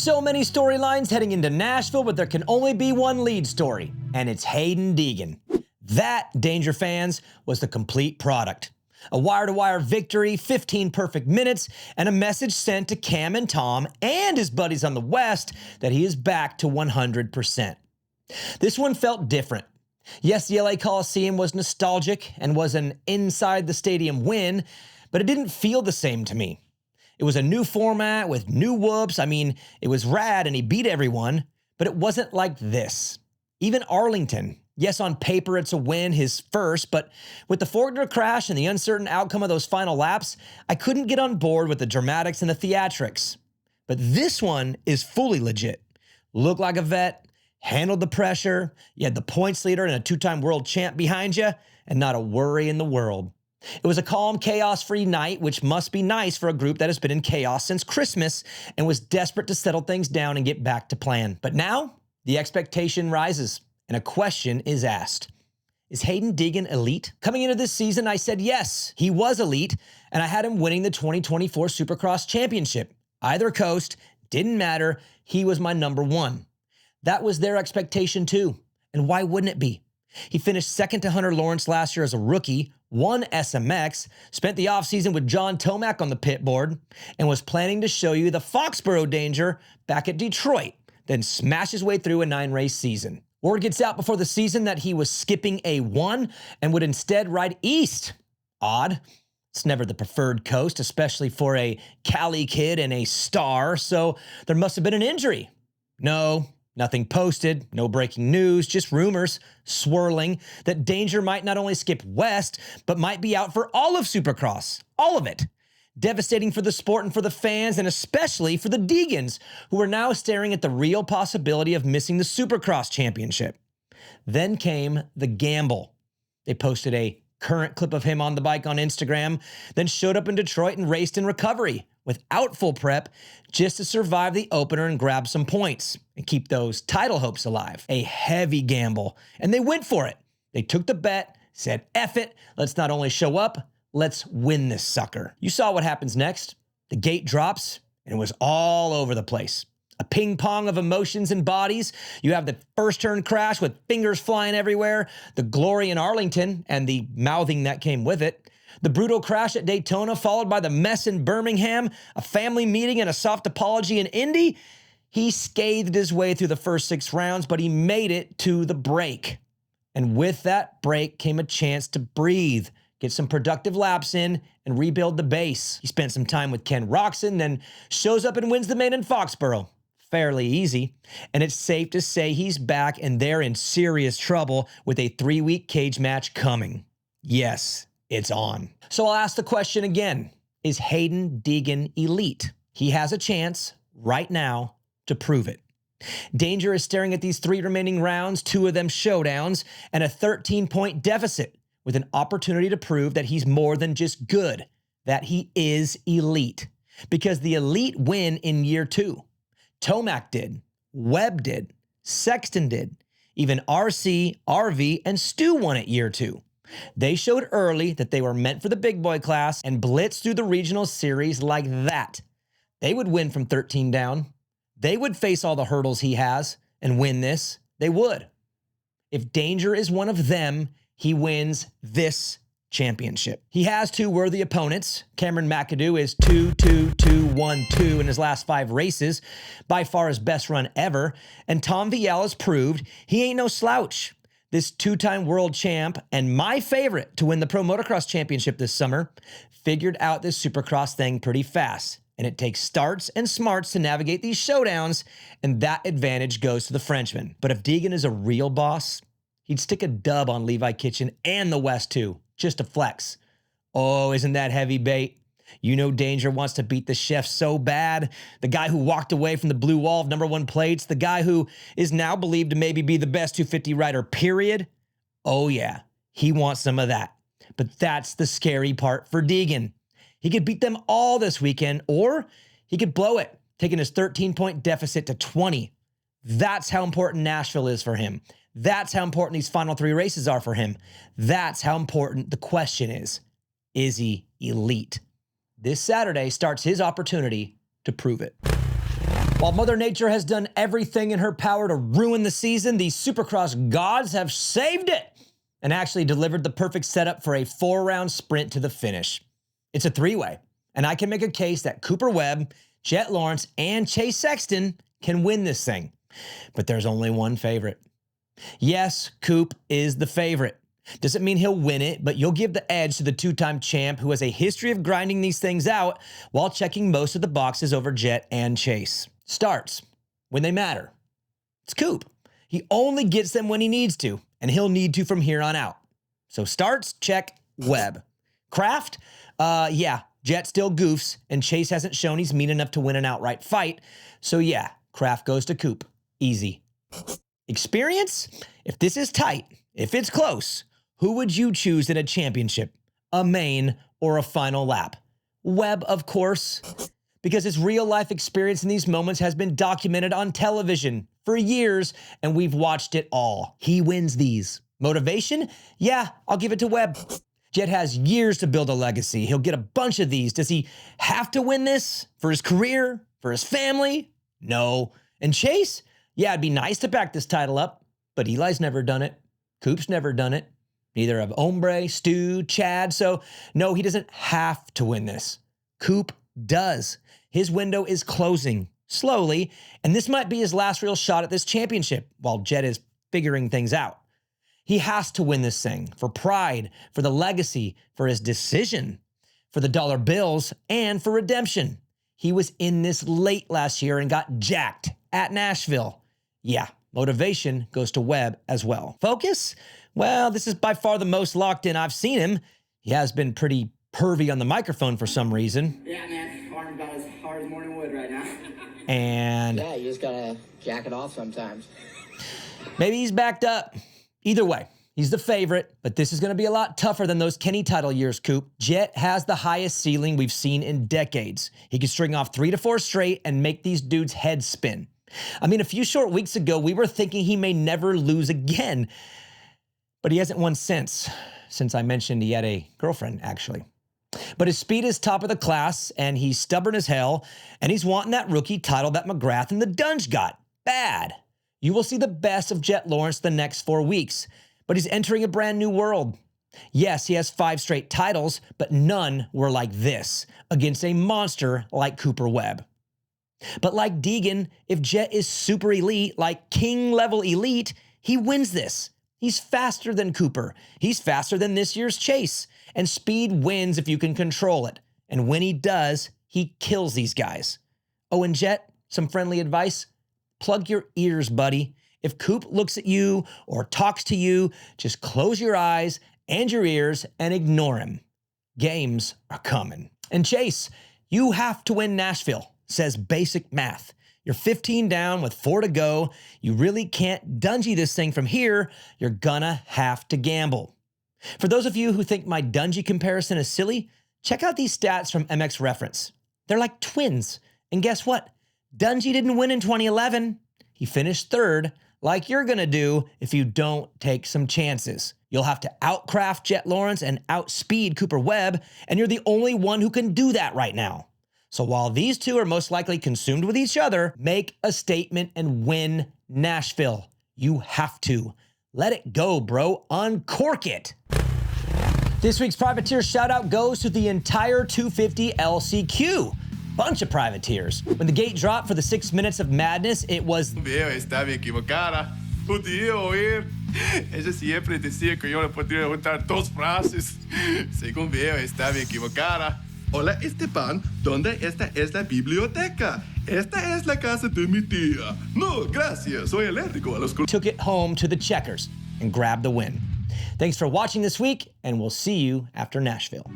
So many storylines heading into Nashville, but there can only be one lead story, and it's Haiden Deegan. That, Danger fans, was the complete product. A wire-to-wire victory, 15 perfect minutes, and a message sent to Cam and Tom and his buddies on the West that he is back to 100%. This one felt different. Yes, the LA Coliseum was nostalgic and was an inside-the-stadium win, but it didn't feel the same to me. It was a new format with new whoops. I mean, it was rad and he beat everyone, but it wasn't like this. Even Arlington, yes, on paper it's a win, his first, but with the Forkner crash and the uncertain outcome of those final laps, I couldn't get on board with the dramatics and the theatrics. But this one is fully legit. Looked like a vet, handled the pressure, you had the points leader and a two-time world champ behind you, and not a worry in the world. It was a calm, chaos-free night, which must be nice for a group that has been in chaos since Christmas and was desperate to settle things down and get back to plan. But now, the expectation rises, and a question is asked. Is Haiden Deegan elite? Coming into this season, I said yes, he was elite, and I had him winning the 2024 Supercross Championship. Either coast, didn't matter, he was my number one. That was their expectation too, and why wouldn't it be? He finished second to Hunter Lawrence last year as a rookie, won SMX, spent the offseason with John Tomac on the pit board, and was planning to show you the Foxborough danger back at Detroit, then smash his way through a 9-race season. Word gets out before the season that he was skipping A1 and would instead ride east. Odd. It's never the preferred coast, especially for a Cali kid and a star, so there must have been an injury. No. Nothing posted, no breaking news, just rumors swirling that Danger might not only skip west, but might be out for all of Supercross. All of it. Devastating for the sport and for the fans, and especially for the Deegans, who are now staring at the real possibility of missing the Supercross Championship. Then came the gamble. They posted a current clip of him on the bike on Instagram, then showed up in Detroit and raced in recovery without full prep just to survive the opener and grab some points and keep those title hopes alive. A heavy gamble, and they went for it. They took the bet, said, F it, let's not only show up, let's win this sucker. You saw what happens next. The gate drops, and it was all over the place. A ping pong of emotions and bodies. You have the first turn crash with fingers flying everywhere, the glory in Arlington and the mouthing that came with it, the brutal crash at Daytona followed by the mess in Birmingham, a family meeting and a soft apology in Indy. He scathed his way through the first 6 rounds, but he made it to the break. And with that break came a chance to breathe, get some productive laps in, and rebuild the base. He spent some time with Ken Roczen, then shows up and wins the main in Foxborough. Fairly easy, and it's safe to say he's back and they're in serious trouble with a 3-week cage match coming. Yes, it's on. So I'll ask the question again. Is Haiden Deegan elite? He has a chance right now to prove it. Danger is staring at these 3 remaining rounds, 2 of them showdowns, and a 13-point deficit with an opportunity to prove that he's more than just good, that he is elite. Because the elite win in year 2. Tomac did, Webb did, Sexton did, even RC, RV, and Stu won it year 2. They showed early that they were meant for the big boy class and blitzed through the regional series like that. They would win from 13 down. They would face all the hurdles he has and win this. They would. If Danger is one of them, he wins this championship. He has 2 worthy opponents. Cameron McAdoo is 2-2-2-1-2 in his last 5 races, by far his best run ever. And Tom Vial has proved he ain't no slouch. This 2-time world champ, and my favorite to win the Pro Motocross Championship this summer, figured out this Supercross thing pretty fast. And it takes starts and smarts to navigate these showdowns, and that advantage goes to the Frenchman. But if Deegan is a real boss, he'd stick a dub on Levi Kitchen and the West too, just to flex. Oh, isn't that heavy bait? You know Danger wants to beat the chef so bad. The guy who walked away from the blue wall of #1 plates, the guy who is now believed to maybe be the best 250 rider, period. Oh yeah, he wants some of that. But that's the scary part for Deegan. He could beat them all this weekend, or he could blow it, taking his 13-point deficit to 20. That's how important Nashville is for him. That's how important these final 3 races are for him. That's how important the question is he elite? This Saturday starts his opportunity to prove it. While Mother Nature has done everything in her power to ruin the season, the Supercross gods have saved it and actually delivered the perfect setup for a 4-round sprint to the finish. It's a 3-way, and I can make a case that Cooper Webb, Jett Lawrence, and Chase Sexton can win this thing. But there's only one favorite. Yes, Coop is the favorite. Doesn't mean he'll win it, but you'll give the edge to the 2-time champ who has a history of grinding these things out while checking most of the boxes over Jett and Chase. Starts when they matter. It's Coop. He only gets them when he needs to, and he'll need to from here on out. So starts, check, Webb. Craft, yeah, Jett still goofs, and Chase hasn't shown he's mean enough to win an outright fight. So yeah, Craft goes to Coop. Easy. Experience? If this is tight, if it's close, who would you choose in a championship? A main or a final lap? Webb, of course, because his real-life experience in these moments has been documented on television for years, and we've watched it all. He wins these. Motivation? Yeah, I'll give it to Webb. Jett has years to build a legacy. He'll get a bunch of these. Does he have to win this for his career, for his family? No. And Chase? Yeah, it'd be nice to back this title up, but Eli's never done it. Coop's never done it. Neither have Ombre, Stu, Chad. So no, he doesn't have to win this. Coop does. His window is closing slowly, and this might be his last real shot at this championship while Jett is figuring things out. He has to win this thing for pride, for the legacy, for his decision, for the dollar bills, and for redemption. He was in this late last year and got jacked at Nashville. Yeah, motivation goes to Webb as well. Focus? Well, this is by far the most locked in I've seen him. He has been pretty pervy on the microphone for some reason. Yeah, man, arm about as hard as morning wood right now. And yeah, you just gotta jack it off sometimes. Maybe he's backed up. Either way, he's the favorite, but this is going to be a lot tougher than those Kenny title years, Coop. Jett has the highest ceiling we've seen in decades. He can string off 3 to 4 straight and make these dudes' heads spin. I mean, a few short weeks ago, we were thinking he may never lose again, but he hasn't won since I mentioned he had a girlfriend, actually. But his speed is top of the class, and he's stubborn as hell, and he's wanting that rookie title that McGrath and the Dunge got. Bad. You will see the best of Jett Lawrence the next 4 weeks, but he's entering a brand new world. Yes, he has 5 straight titles, but none were like this, against a monster like Cooper Webb. But like Deegan, if Jett is super elite, like king-level elite, he wins this. He's faster than Cooper. He's faster than this year's Chase. And speed wins if you can control it. And when he does, he kills these guys. Oh, and Jett, some friendly advice? Plug your ears, buddy. If Coop looks at you or talks to you, just close your eyes and your ears and ignore him. Games are coming. And Chase, you have to win Nashville, says basic math. You're 15 down with 4 to go. You really can't Dungy this thing from here. You're gonna have to gamble. For those of you who think my Dungy comparison is silly, check out these stats from MX Reference. They're like twins. And guess what? Dungy didn't win in 2011. He finished 3rd, like you're gonna do if you don't take some chances. You'll have to outcraft Jett Lawrence and outspeed Cooper Webb, and you're the only one who can do that right now. So while these two are most likely consumed with each other, make a statement and win Nashville. You have to. Let it go, bro. Uncork it. This week's Privateer shout-out goes to the entire 250 LCQ. Bunch of privateers. When the gate dropped for the 6 minutes of madness, it was... Eu estava equivocada. Podia ouvir. Ella siempre decía que yo le podría juntar 2 frases. Según veo, estaba equivocada. Hola, Esteban. ¿Dónde esta es la biblioteca? Esta es la casa de mi tía. No, gracias. Soy alérgico a los... Took it home to the checkers and grabbed the win. Thanks for watching this week, and we'll see you after Nashville.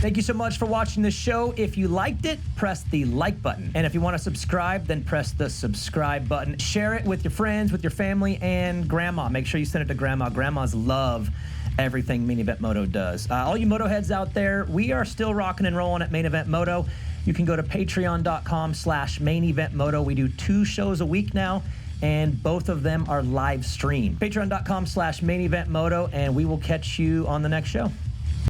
Thank you so much for watching this show. If you liked it, press the like button. And if you want to subscribe, then press the subscribe button. Share it with your friends, with your family, and grandma. Make sure you send it to grandma. Grandmas love everything Main Event Moto does. All you Motoheads out there, we are still rocking and rolling at Main Event Moto. You can go to patreon.com/Main Event Moto. We do 2 shows a week now, and both of them are live streamed. Patreon.com/Main Event Moto, and we will catch you on the next show.